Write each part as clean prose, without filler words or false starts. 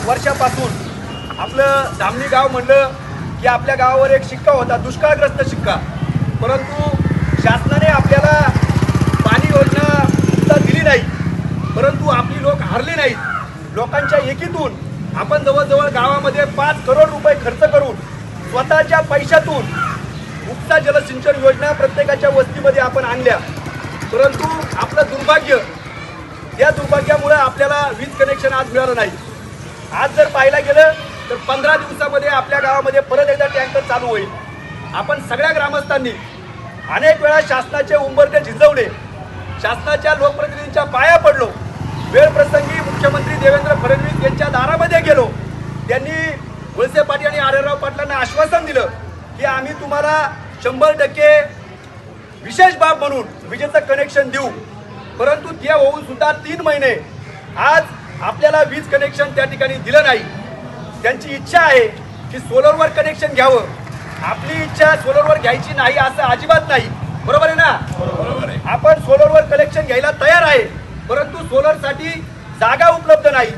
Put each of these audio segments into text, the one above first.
वर्षापासून आपलं धामणी गाव म्हणलं की आपल्या गावावर एक शिक्का होता, दुष्काळग्रस्त शिक्का. परंतु शासनाने आपल्याला पाणी योजना सुद्धा दिली नाही. परंतु आपली लोक हारली नाहीत. लोकांच्या एकीतून आपण जवळजवळ गावामध्ये 5 करोड रुपये खर्च करून स्वतःच्या पैशातून उपसा जलसिंचन योजना प्रत्येकाच्या वस्तीमध्ये आपण आणल्या. परंतु आपलं दुर्भाग्य, या दुर्भाग्यामुळे आपल्याला वीज कनेक्शन आज मिळालं नाही. आज जर पाहायला गेलं तर 15 दिवसामध्ये आपल्या गावामध्ये परत एकदा टँकर चालू होईल. आपण सगळ्या ग्रामस्थांनी अनेक वेळा शासनाचे उंबरठे झिजवले, शासनाच्या लोकप्रतिनिधींच्या पाया पडलो, वेळ प्रसंगी मुख्यमंत्री देवेंद्र फडणवीस यांच्या दारामध्ये गेलो. त्यांनी वळसे पाटील आणि आढळराव पाटलांना आश्वासन दिलं की आम्ही तुम्हाला 100% विशेष बाब म्हणून विजेचं कनेक्शन देऊ. परंतु ते होऊन सुद्धा 3 महिने आज आपल्याला वीज कनेक्शन त्या ठिकाणी दिलं नाही. त्यांची इच्छा आहे की सोलरवर कनेक्शन घ्यावं. आपली इच्छा सोलरवर घ्यायची नाही असं अजिबात नाही. बरोबर आहे ना? बरोबर आहे. आपण सोलरवर कनेक्शन घ्यायला तयार आहे. परंतु सोलरसाठी जागा उपलब्ध नाही.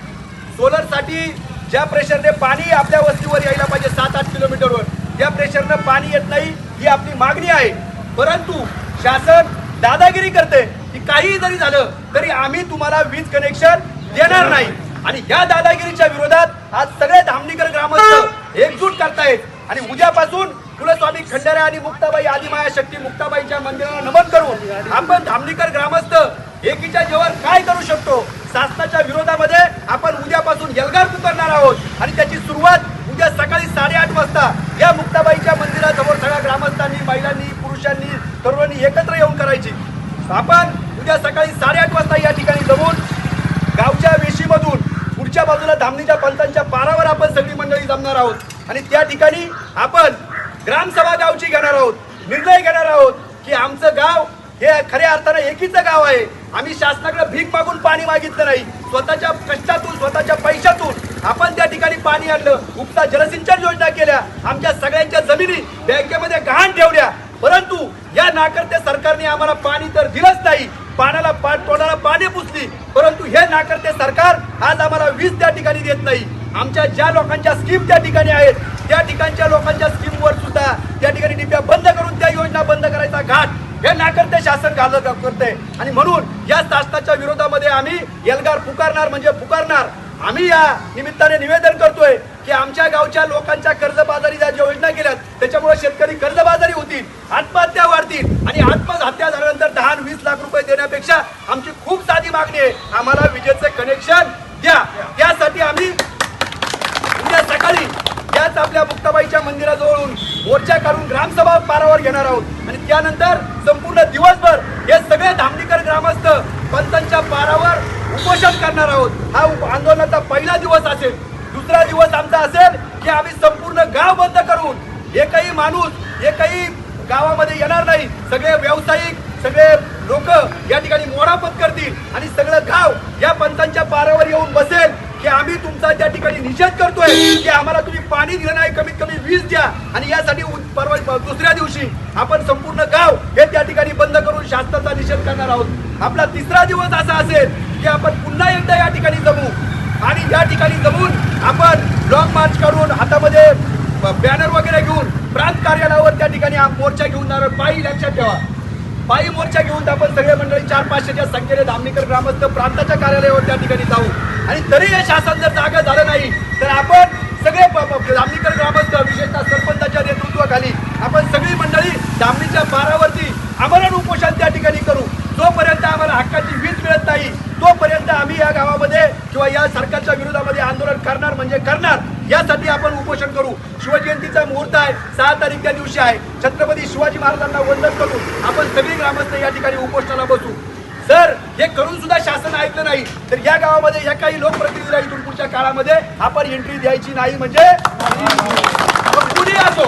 सोलरसाठी ज्या प्रेशरने पाणी आपल्या वस्तीवर यायला पाहिजे 7-8 किलोमीटरवर, त्या प्रेशरनं पाणी येत नाही, ही आपली मागणी आहे. परंतु शासन दादागिरी करते की काही जरी झालं तरी आम्ही तुम्हाला वीज कनेक्शन देणार नाही. आणि या दादागिरीच्या विरोधात आज सगळे धामणीकर ग्रामस्थ एकजूट करतायत. आणि उद्यापासून कुलस्वामी खंडारे आणि मुक्ताबाई आदिमाया शक्ती मुक्ताबाईच्या मंदिराला नमन करून आपण धामणीकर ग्रामस्थ एकीच्या जीवावर काय करू शकतो, शासनाच्या विरोधामध्ये आपण उद्यापासून एल्गार पुकारणार आहोत. आणि त्याची सुरुवात उद्या सकाळी 8:30 वाजता या मुक्ताबाईच्या मंदिरासमोर सगळ्या ग्रामस्थांनी, महिलांनी, पुरुषांनी, तरुणांनी एकत्र येऊन करायची. आपण उद्या सकाळी 8:30 वाजता या ठिकाणी जमून गावच्या वेशीमधून पुढच्या बाजूला धामणीच्या पंचांच्या पारावर आपण सगळी मंडळी जमणार आहोत. आणि त्या ठिकाणी आपण ग्रामसभा गावची घेणार आहोत. निर्णय घेणार आहोत की आमचं गाव हे खऱ्या अर्थानं एकीचं गाव आहे. आम्ही शासनाकडे भीक मागून पाणी मागितलं नाही. स्वतःच्या कष्टातून, स्वतःच्या पैशातून आपण त्या ठिकाणी पाणी आणलं. उपसा जलसिंचन योजना केल्या. आमच्या सगळ्यांच्या जमिनी बँकेमध्ये गहाण ठेवल्या. परंतु या नाकर्ते सरकारने आम्हाला पाणी तर दिलंच नाही. पाण्याला तोंडाला पाणी पुसली. परंतु हे नाकर्ते सरकार आज आम्हाला वीज त्या ठिकाणी देत नाही. आमच्या ज्या लोकांच्या स्कीम त्या ठिकाणी आहेत, त्या ठिकाणच्या लोकांच्या स्कीमवर सुद्धा त्या ठिकाणी डिप्या बंद करून त्या योजना बंद करायचा घाट हे नाकर्ते शासन करते. आणि म्हणून या शासनाच्या विरोधामध्ये आम्ही एल्गार पुकारणार म्हणजे पुकारणार. आम्ही या निमित्ताने निवेदन करतोय की आमच्या गावच्या लोकांच्या कर्जबाजारी ज्या योजना केल्यात त्याच्यामुळे शेतकरी कर्जबाजारी होतील, आत्महत्या वाढतील. आणि आत्महत्या झाल्यानंतर 10-20 लाख रुपये देण्यापेक्षा आमची खूप साधी मागणी आहे, आम्हाला विजेचे कनेक्शन द्या. त्यासाठी आम्ही उद्या सकाळी याच आपल्या मुक्ताबाईच्या मंदिराजवळून मोर्चा काढून ग्रामसभा पारावर घेणार आहोत. आणि त्यानंतर संपूर्ण दिवसभर हे सगळे धामणीकर ग्रामस्थ पंचांच्या पारावर उपोषण करणार आहोत. हा आंदोलनाचा पहिला दिवस असेल. दुसरा दिवस आमचा असेल की आम्ही संपूर्ण गाव बंद करून एकही माणूस एकही गावामध्ये येणार नाही. सगळे व्यावसायिक, सगळे लोक या ठिकाणी मोडापत करतील आणि सगळं गाव या पंचांच्या पारावर येऊन बसेल की आम्ही तुमचा त्या ठिकाणी निषेध करतोय की आम्हाला तुम्ही पाणी दिलं नाही, कमीत कमी वीज द्या. आणि यासाठी दुसऱ्या दिवशी आपण संपूर्ण गाव हे त्या ठिकाणी बंद करून शासनाचा निषेध करणार आहोत. आपला तिसरा दिवस असा असेल की आपण पुन्हा एकदा या ठिकाणी जमू. आणि या ठिकाणी जमून आपण लॉंग मार्च करून हातामध्ये बॅनर वगैरे घेऊन प्रांत कार्यालयावर त्या ठिकाणी मोर्चा घेऊन जाणार. पायी लक्षात ठेवा, पायी मोर्चा घेऊन आपण सगळे मंडळी 400-500च्या संख्येने धामणीकर ग्रामस्थ प्रांताच्या कार्यालयावर त्या ठिकाणी जाऊ. आणि तरी हे शासन जर जागा झालं नाही तर आपण सगळे धामणीकर ग्रामस्थ, विशेषतः सरपंचाच्या नेतृत्वाखाली आपण सगळी मंडळी धामणीच्या पारावरती आमरण उपोषण त्या ठिकाणी करू. जोपर्यंत आम्हाला हक्काची वीज मिळत नाही तोपर्यंत आम्ही या गावामध्ये किंवा या सरकारच्या विरोधामध्ये आंदोलन करणार म्हणजे करणार. यासाठी आपण उपोषण करू. शिवजयंतीचा मुहूर्त आहे, 6 तारीख त्या दिवशी आहे. छत्रपती शिवाजी महाराजांना वंदन करून आपण सगळी ग्रामस्थ या ठिकाणी उपोषणाला बसू. जर हे करून सुद्धा शासन ऐकलं नाही तर या गावामध्ये या काही लोकप्रतिनिधीला इथून पुढच्या काळामध्ये आपण एंट्री द्यायची नाही. म्हणजे कुणी असो,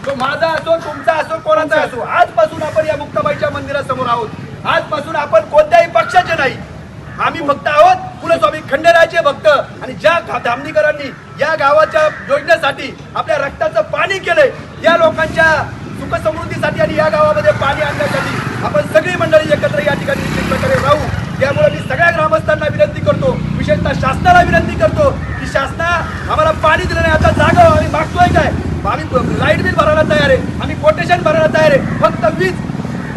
तो माझा असो, तुमचा असो, कोणाचा असो, आजपासून आपण या मुक्ताबाईच्या मंदिरासमोर आहोत. आजपासून आपण कोणत्याही पक्षाचे नाही, आम्ही फक्त आहोत कुलस्वामी खंडेरायाचे भक्त. आणि ज्या धामणीकरांनी या गावाच्या योजनेसाठी आपल्या रक्ताचं पाणी केलंय त्या लोकांच्या सुख समृद्धीसाठी आणि या गावामध्ये पाणी आणण्यासाठी आपण सगळी मंडळी एकत्र या ठिकाणी निश्चित प्रकारे राहू. त्यामुळे मी सगळ्या ग्रामस्थांना विनंती करतो, विशेषतः शासनाला विनंती करतो की शासना भरायला तयार आहे, फक्त वीज.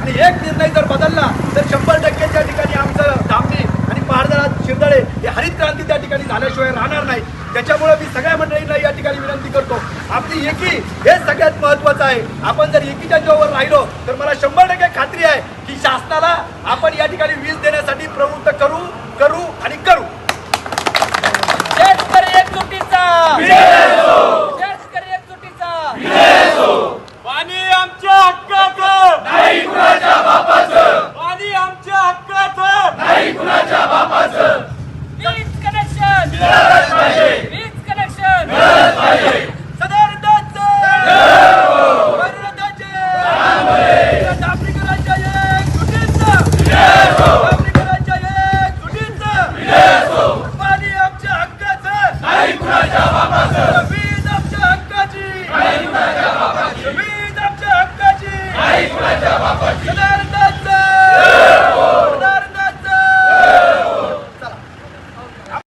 आणि एक निर्णय जर बदलला तर 100% त्या ठिकाणी आमचं धामणी आणि पहाडदरा शिरदळे हे हरित क्रांती त्या ठिकाणी झाल्याशिवाय राहणार नाही. त्याच्यामुळे मी सगळ्या मंडळींना या ठिकाणी विनंती करतो, आपली एकी हे सगळ्यात महत्वाचं आहे. आपण जर एकीच्या जोरावर राहिलो तर मला 100% खात्री आहे की शासनाला आपण या ठिकाणी वीज देण्यासाठी प्रवृत्त करू करू आणि करू. शेतकरी एकजुटीचा शेतकरी एकजुटीचा पाणी आमच्या हक्काचं नाही कुणाच्या बापाचं, पाणी आमच्या हक्काचं नाही कुणाच्या बापाचं. वीज कनेक्शन वीज कनेक्शन सदानंदाचं वैरनाथाचे डांबरीकरांच्या एकजुटीचं डांबरीकरांच्या एकजुटीचं पाणी आमच्या हक्काचं नाही कुणाच्या बापाचं, वीज आमच्या हक्काची नाही कुणाच्या बापाची, वीज आमच्या हक्काची नाही कुणाच्या बापाची.